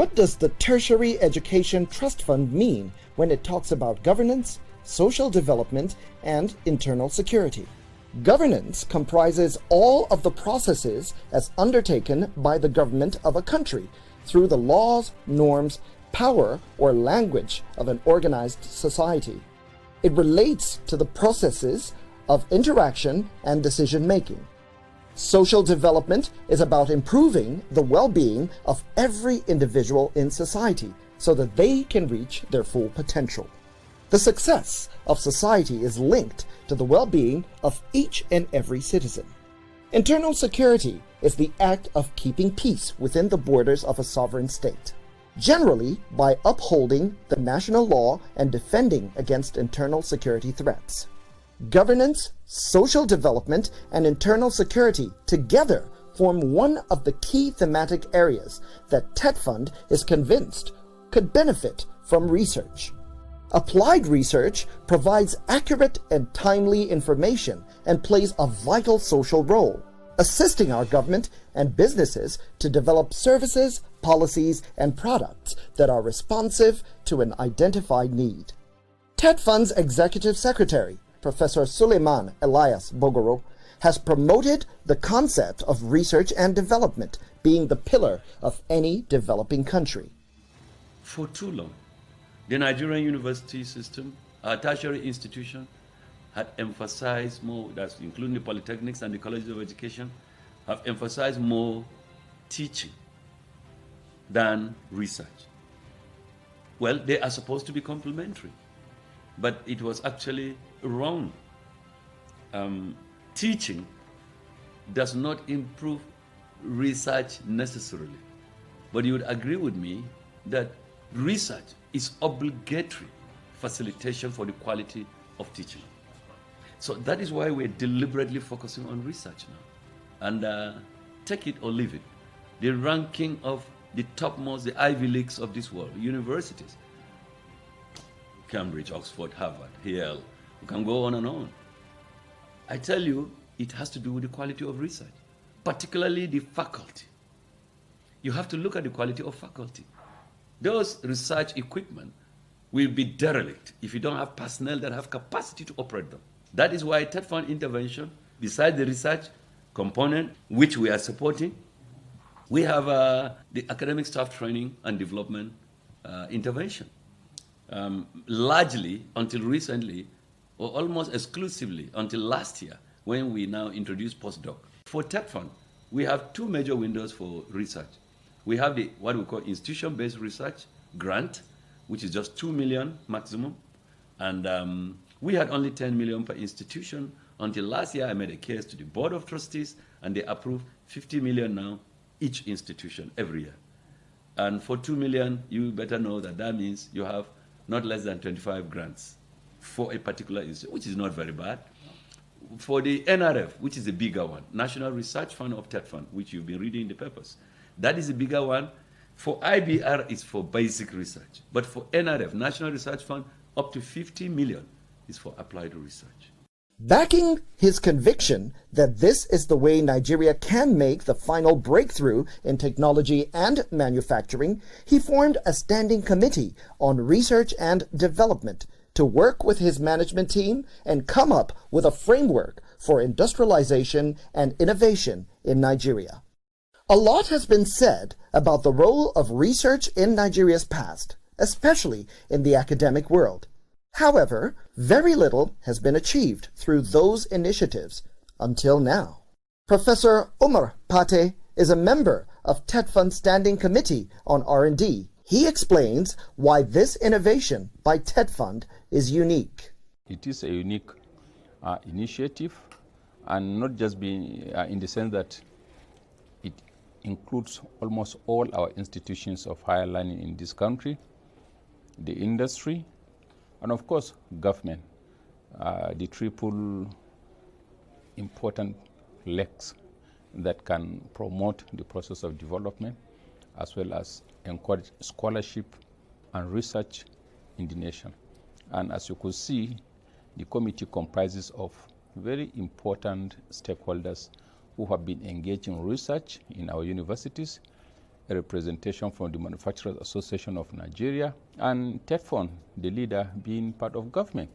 What does the Tertiary Education Trust Fund mean when it talks about governance, social development, and internal security? Governance comprises all of the processes as undertaken by the government of a country through the laws, norms, power, or language of an organized society. It relates to the processes of interaction and decision-making. Social development is about improving the well-being of every individual in society so that they can reach their full potential. The success of society is linked to the well-being of each and every citizen. Internal security is the act of keeping peace within the borders of a sovereign state, generally by upholding the national law and defending against internal security threats. Governance, social development, and internal security together form one of the key thematic areas that TETFund is convinced could benefit from research. Applied research provides accurate and timely information and plays a vital social role, assisting our government and businesses to develop services, policies, and products that are responsive to an identified need. TETFund's Executive Secretary, Professor Suleiman Elias Bogoro, has promoted the concept of research and development being the pillar of any developing country. For too long, the Nigerian university system, our tertiary institution, had emphasized more, that's including the polytechnics and the colleges of education, have emphasized more teaching than research. Well, they are supposed to be complementary, but it was actually wrong. Teaching does not improve research necessarily, but you would agree with me that research is obligatory facilitation for the quality of teaching. So that is why we're deliberately focusing on research now. And take it or leave it, the ranking of the topmost, the Ivy Leagues of this world, universities, Cambridge, Oxford, Harvard, Yale, you can go on and on. I tell you, it has to do with the quality of research, particularly the faculty. You have to look at the quality of faculty. Those research equipment will be derelict if you don't have personnel that have capacity to operate them. That is why TETFund intervention, besides the research component, which we are supporting, we have the academic staff training and development intervention. Largely, until recently, or almost exclusively until last year, when we now introduced postdoc. For TETFund, we have two major windows for research. We have the what we call institution-based research grant, which is just 2 million maximum. And we had only 10 million per institution. Until last year, I made a case to the Board of Trustees, and they approved 50 million now, each institution, every year. And for 2 million, you better know that that means you have not less than 25 grants for a particular institution, which is not very bad. For the NRF, which is the bigger one, National Research Fund of TETFund, which you've been reading in the papers, that is the bigger one. For IBR, it's for basic research. But for NRF, National Research Fund, up to 50 million is for applied research. Backing his conviction that this is the way Nigeria can make the final breakthrough in technology and manufacturing, he formed a standing committee on research and development to work with his management team and come up with a framework for industrialization and innovation in Nigeria. A lot has been said about the role of research in Nigeria's past, especially in the academic world. However, very little has been achieved through those initiatives until now. Professor Umar Pate is a member of TETFund's Standing Committee on R&D. He explains why this innovation by TETFund is unique. It is a unique initiative, and not just being in the sense that it includes almost all our institutions of higher learning in this country, the industry, and of course government, the triple important legs that can promote the process of development as well as encourage scholarship and research in the nation. And as you could see, the committee comprises of very important stakeholders who have been engaged in research in our universities, a representation from the Manufacturers Association of Nigeria, and TETFund, the leader, being part of government.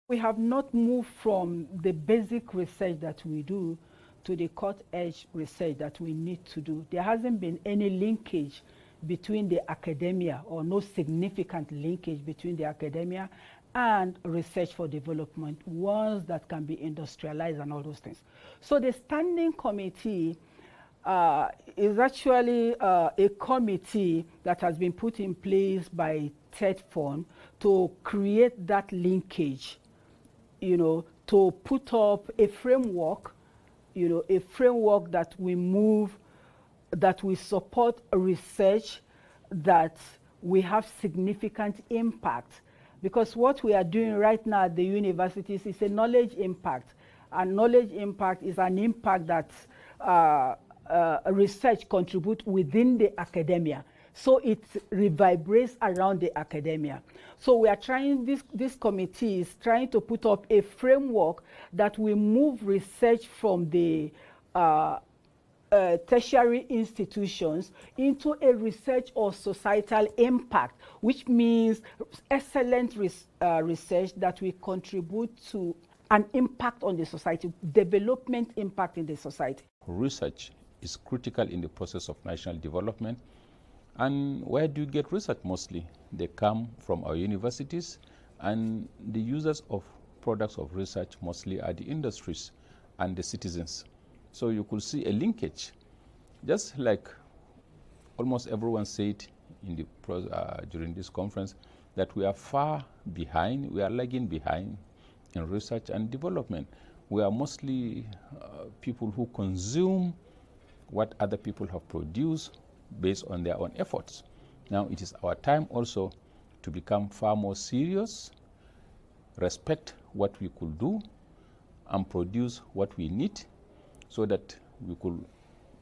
We have not moved from the basic research that we do to the cut-edge research that we need to do. There hasn't been any linkage between the academia, or no significant linkage between the academia and research for development, ones that can be industrialized and all those things. So the standing committee is actually a committee that has been put in place by TETFund to create that linkage, to put up a framework, a framework that we move, that we support research, that we have significant impact. Because what we are doing right now at the universities is a knowledge impact. And knowledge impact is an impact that research contributes within the academia. So it reverberates around the academia. So we are trying, this committee is trying to put up a framework that will move research from the tertiary institutions into a research or societal impact, which means excellent research that will contribute to an impact on the society, development impact in the society. Research is critical in the process of national development. And where do you get research mostly? They come from our universities, and the users of products of research mostly are the industries and the citizens. So you could see a linkage, just like almost everyone said in the during this conference, that we are far behind, we are lagging behind in research and development. We are mostly people who consume what other people have produced based on their own efforts. Now it is our time also to become far more serious, respect what we could do, and produce what we need so that we could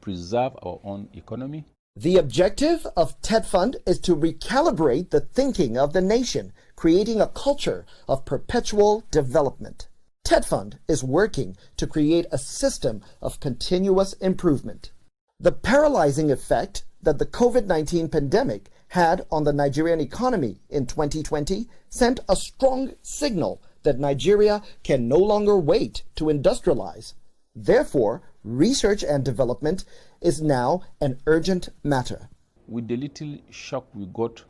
preserve our own economy. The objective of TETFund is to recalibrate the thinking of the nation, creating a culture of perpetual development. TETFund is working to create a system of continuous improvement. The paralyzing effect that the COVID-19 pandemic had on the Nigerian economy in 2020 sent a strong signal that Nigeria can no longer wait to industrialize. Therefore, research and development is now an urgent matter. With the little shock we got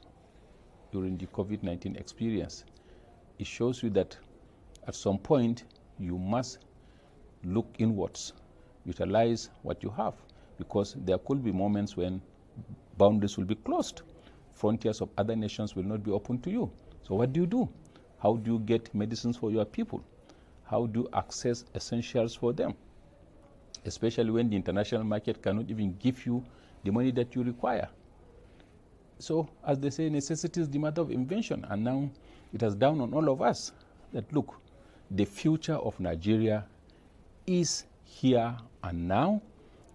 during the COVID-19 experience, it shows you that at some point you must look inwards, utilize what you have, because there could be moments when boundaries will be closed. Frontiers of other nations will not be open to you. So what do? How do you get medicines for your people? How do you access essentials for them? Especially when the international market cannot even give you the money that you require. So, as they say, necessity is the mother of invention. And now it has dawned on all of us that, look, the future of Nigeria is here and now.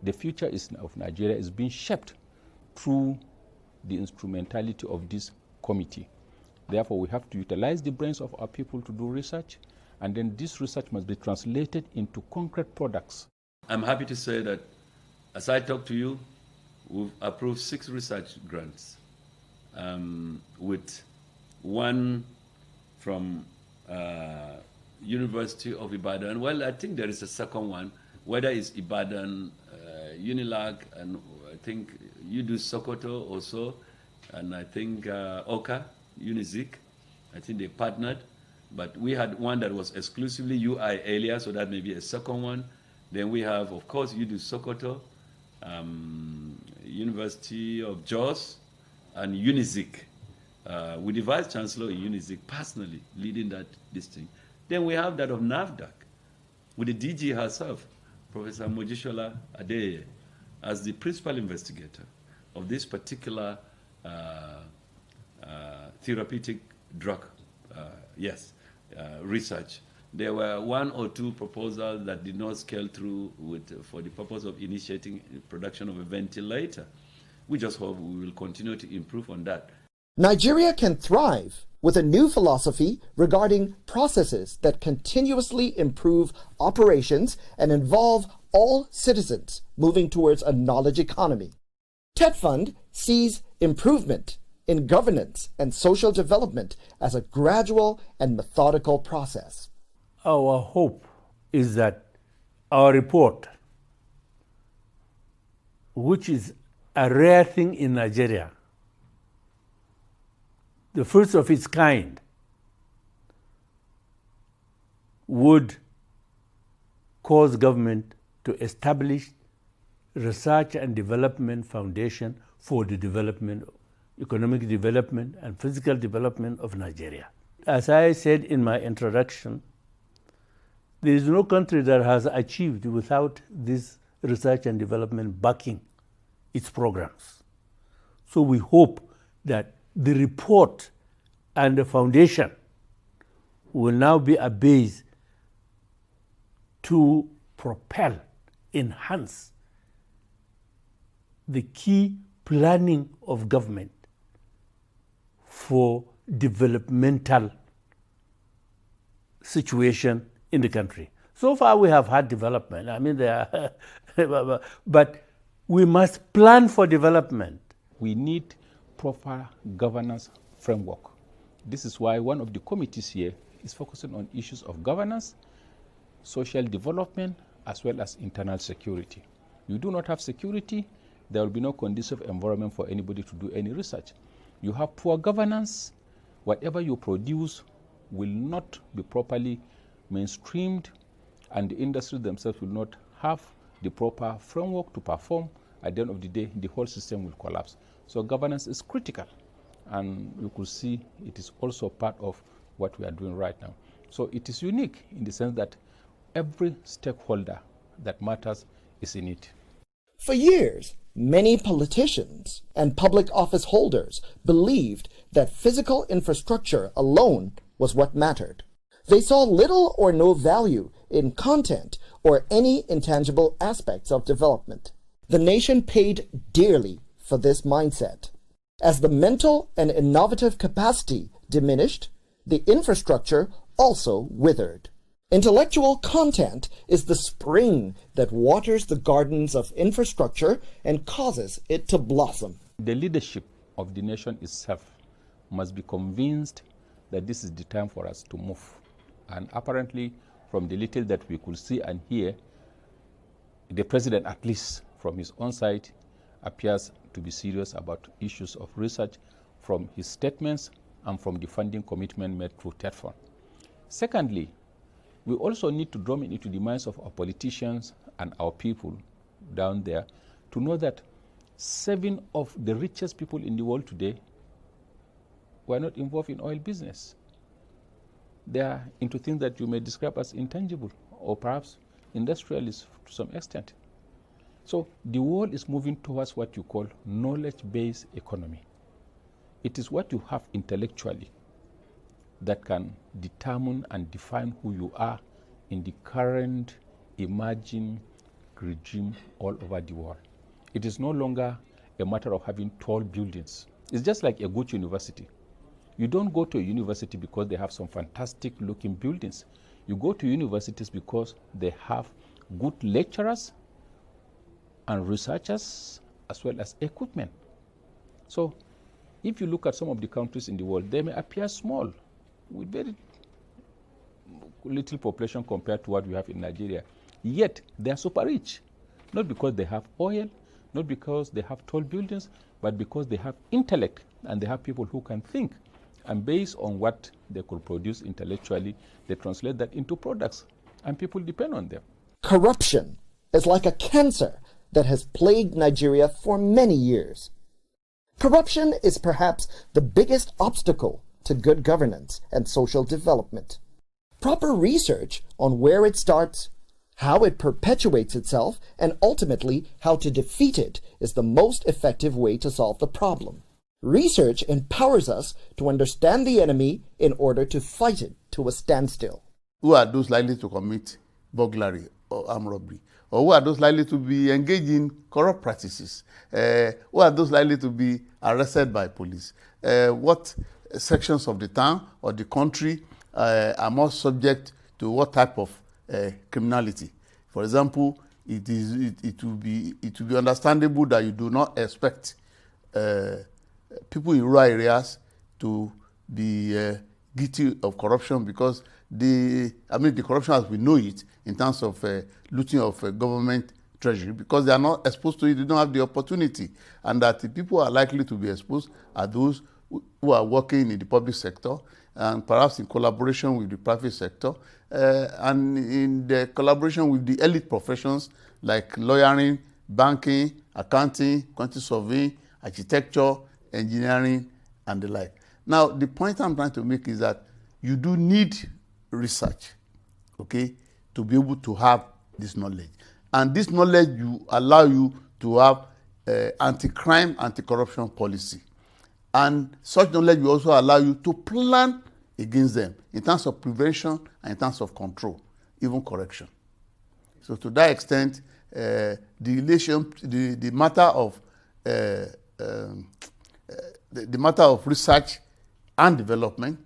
The future of Nigeria is being shaped through the instrumentality of this committee. Therefore, we have to utilize the brains of our people to do research, and then this research must be translated into concrete products. I'm happy to say that as I talk to you, we've approved 6 research grants, with one from University of Ibadan. Well, I think there is a second one, whether it's Ibadan, Unilag, and I think you do Sokoto also, and I think Oka, Unizik, I think they partnered. But we had one that was exclusively UI earlier, so that may be a second one. Then we have, of course, you do Sokoto, University of Jos, and Unizik, with the Vice Chancellor in Unizik personally leading that thing. Then we have that of NAFDAC, with the DG herself, Professor Mojishola Adeye, as the principal investigator of this particular therapeutic drug, research. There were 1 or 2 proposals that did not scale through for the purpose of initiating production of a ventilator. We just hope we will continue to improve on that. Nigeria can thrive with a new philosophy regarding processes that continuously improve operations and involve all citizens moving towards a knowledge economy. TETFund sees improvement in governance and social development as a gradual and methodical process. Our hope is that our report, which is a rare thing in Nigeria, the first of its kind, would cause government to establish research and development foundation for the development, economic development and physical development of Nigeria. As I said in my introduction, there is no country that has achieved without this research and development backing its programs. So we hope that the report and the foundation will now be a base to propel, enhance the key planning of government for developmental situation in the country. So far we have had development. I mean, there are but we must plan for development. We need proper governance framework. This is why one of the committees here is focusing on issues of governance, social development, as well as internal security. You do not have security, there will be no conducive environment for anybody to do any research. You have poor governance, whatever you produce will not be properly mainstreamed, and the industry themselves will not have the proper framework to perform. At the end of the day, the whole system will collapse. So governance is critical, and you could see it is also part of what we are doing right now. So it is unique in the sense that every stakeholder that matters is in it. For years, many politicians and public office holders believed that physical infrastructure alone was what mattered. They saw little or no value in content or any intangible aspects of development. The nation paid dearly for this mindset. As the mental and innovative capacity diminished, the infrastructure also withered. Intellectual content is the spring that waters the gardens of infrastructure and causes it to blossom. The leadership of the nation itself must be convinced that this is the time for us to move. And apparently, from the little that we could see and hear, the president, at least from his own side, appears to be serious about issues of research from his statements and from the funding commitment made through TETFund. Secondly, we also need to drum into the minds of our politicians and our people down there to know that 7 of the richest people in the world today were not involved in oil business. They are into things that you may describe as intangible or perhaps industrialist to some extent. So the world is moving towards what you call knowledge-based economy. It is what you have intellectually that can determine and define who you are in the current emerging regime all over the world. It is no longer a matter of having tall buildings. It's just like a good university. You don't go to a university because they have some fantastic looking buildings. You go to universities because they have good lecturers and researchers as well as equipment. So if you look at some of the countries in the world, they may appear small with very little population compared to what we have in Nigeria. Yet they are super rich, not because they have oil, not because they have tall buildings, but because they have intellect and they have people who can think. And based on what they could produce intellectually, they translate that into products, and people depend on them. Corruption is like a cancer that has plagued Nigeria for many years. Corruption is perhaps the biggest obstacle to good governance and social development. Proper research on where it starts, how it perpetuates itself, and ultimately how to defeat it is the most effective way to solve the problem. Research empowers us to understand the enemy in order to fight it to a standstill. Who are those likely to commit burglary or armed robbery? Or who are those likely to be engaged in corrupt practices? Who are those likely to be arrested by police? What sections of the town or the country are more subject to what type of criminality? For example, it will be understandable that you do not expect people in rural areas to be guilty of corruption, because the corruption as we know it in terms of looting of government treasury, because they are not exposed to it, they don't have the opportunity, and that the people are likely to be exposed are those who are working in the public sector, and perhaps in collaboration with the private sector, and in the collaboration with the elite professions like lawyering, banking, accounting, quantity surveying, architecture, engineering, and the like. Now, the point I'm trying to make is that you do need research, okay, to be able to have this knowledge. And this knowledge will allow you to have anti-crime, anti-corruption policy. And such knowledge will also allow you to plan against them in terms of prevention and in terms of control, even correction. So to that extent, the matter of research and development,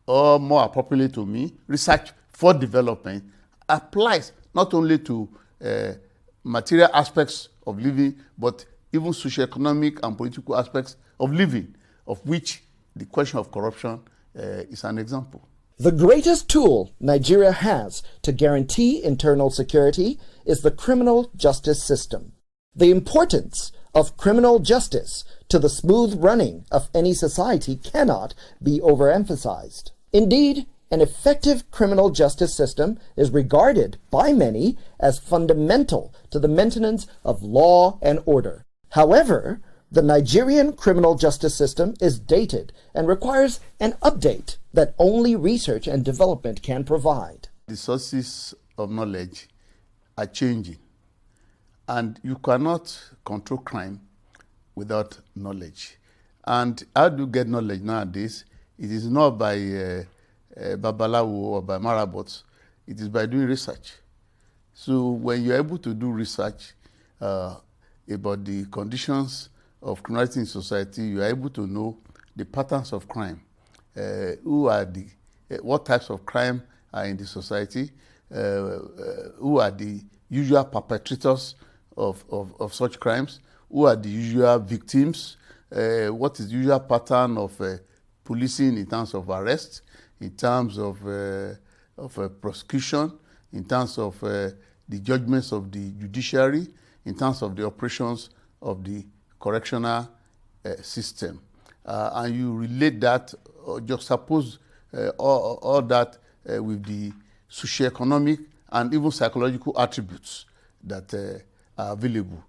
or more appropriately to me, research for development, applies not only to material aspects of living, but even socioeconomic and political aspects of living, of which the question of corruption is an example. The greatest tool Nigeria has to guarantee internal security is the criminal justice system. The importance of criminal justice to the smooth running of any society cannot be overemphasized. Indeed, an effective criminal justice system is regarded by many as fundamental to the maintenance of law and order. However, the Nigerian criminal justice system is dated and requires an update that only research and development can provide. The sources of knowledge are changing, and you cannot control crime without knowledge. And how do you get knowledge nowadays? It is not by Babalawo or by Marabots. It is by doing research. So when you're able to do research about the conditions of criminality in society, you are able to know the patterns of crime, what types of crime are in the society, who are the usual perpetrators of such crimes, who are the usual victims, what is the usual pattern of policing in terms of arrest, in terms of prosecution, in terms of the judgments of the judiciary, in terms of the operations of the correctional system. And you relate that, or juxtapose all that with the socioeconomic and even psychological attributes that are available.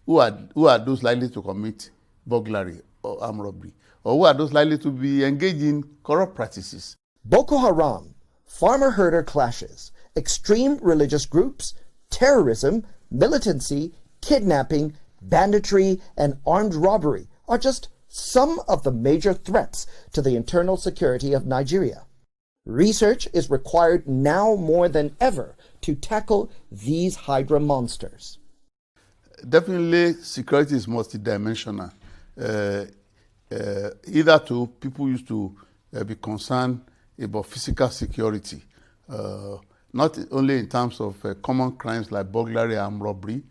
Who are those likely to commit burglary or armed robbery? Or who are those likely to be engaged in corrupt practices? Boko Haram, farmer-herder clashes, extreme religious groups, terrorism, militancy, kidnapping, banditry, and armed robbery are just some of the major threats to the internal security of Nigeria. Research is required now more than ever to tackle these hydra monsters. Definitely, security is multidimensional. Either to people used to be concerned about physical security, not only in terms of common crimes like burglary and robbery,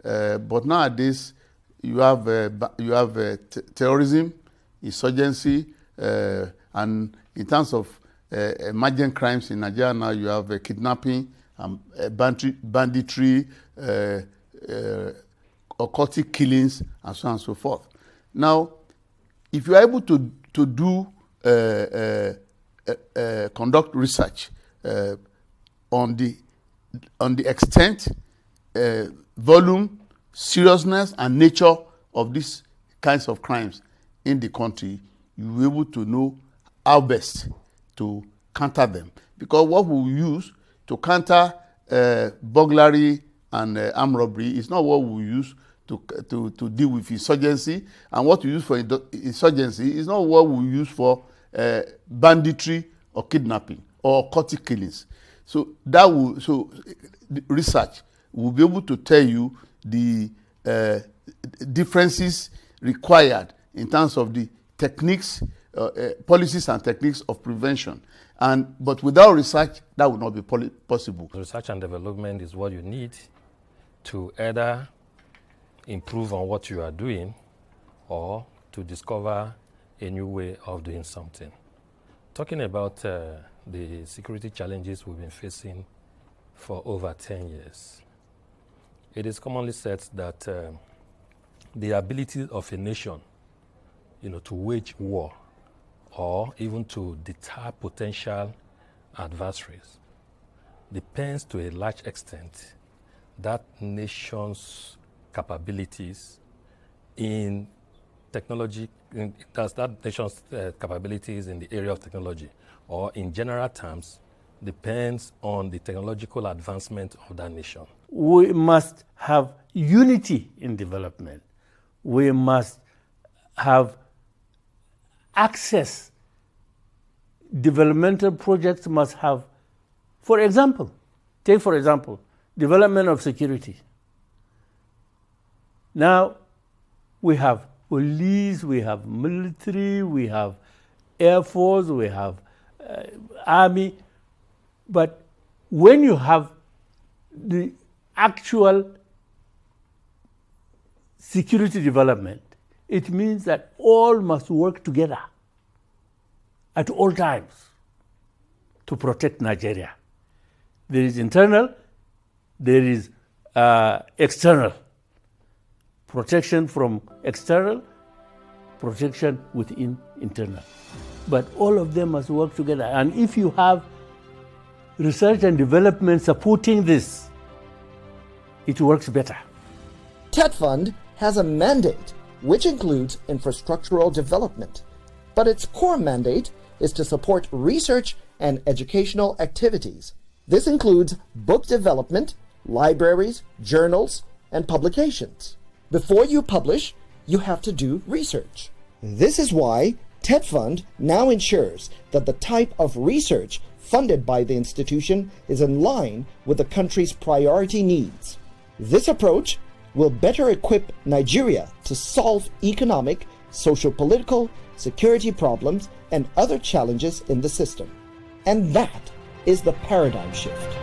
but nowadays you have terrorism, insurgency, and in terms of emergent crimes in Nigeria now, you have kidnapping, banditry, occultic killings, and so on and so forth. Now, if you are able to conduct research on the extent, volume, seriousness, and nature of these kinds of crimes in the country, you will be able to know how best to counter them. Because what we use to counter burglary and armed robbery is not what we use to deal with insurgency, and what we use for insurgency is not what we use for banditry or kidnapping or occultic killings. So the research will be able to tell you the differences required in terms of the techniques, policies and techniques of prevention. But without research, that would not be possible. Research and development is what you need to either improve on what you are doing or to discover a new way of doing something. Talking about the security challenges we've been facing for over 10 years, it is commonly said that the ability of a nation, to wage war or even to deter potential adversaries depends to a large extent that nation's capabilities in technology, that nation's capabilities in the area of technology, or in general terms, depends on the technological advancement of that nation. We must have unity in development. We must have access. Developmental projects must have, for example, development of security. Now, we have police, we have military, we have air force, we have army. But when you have the actual security development, it means that all must work together at all times to protect Nigeria. There is internal, there is external. Protection from external, protection within internal. But all of them must work together. And if you have research and development supporting this, it works better. TETFund has a mandate which includes infrastructural development, but its core mandate is to support research and educational activities. This includes book development, libraries, journals, and publications. Before you publish, you have to do research. This is why TETFund now ensures that the type of research funded by the institution is in line with the country's priority needs. This approach will better equip Nigeria to solve economic, socio-political, security problems, and other challenges in the system. And that is the paradigm shift.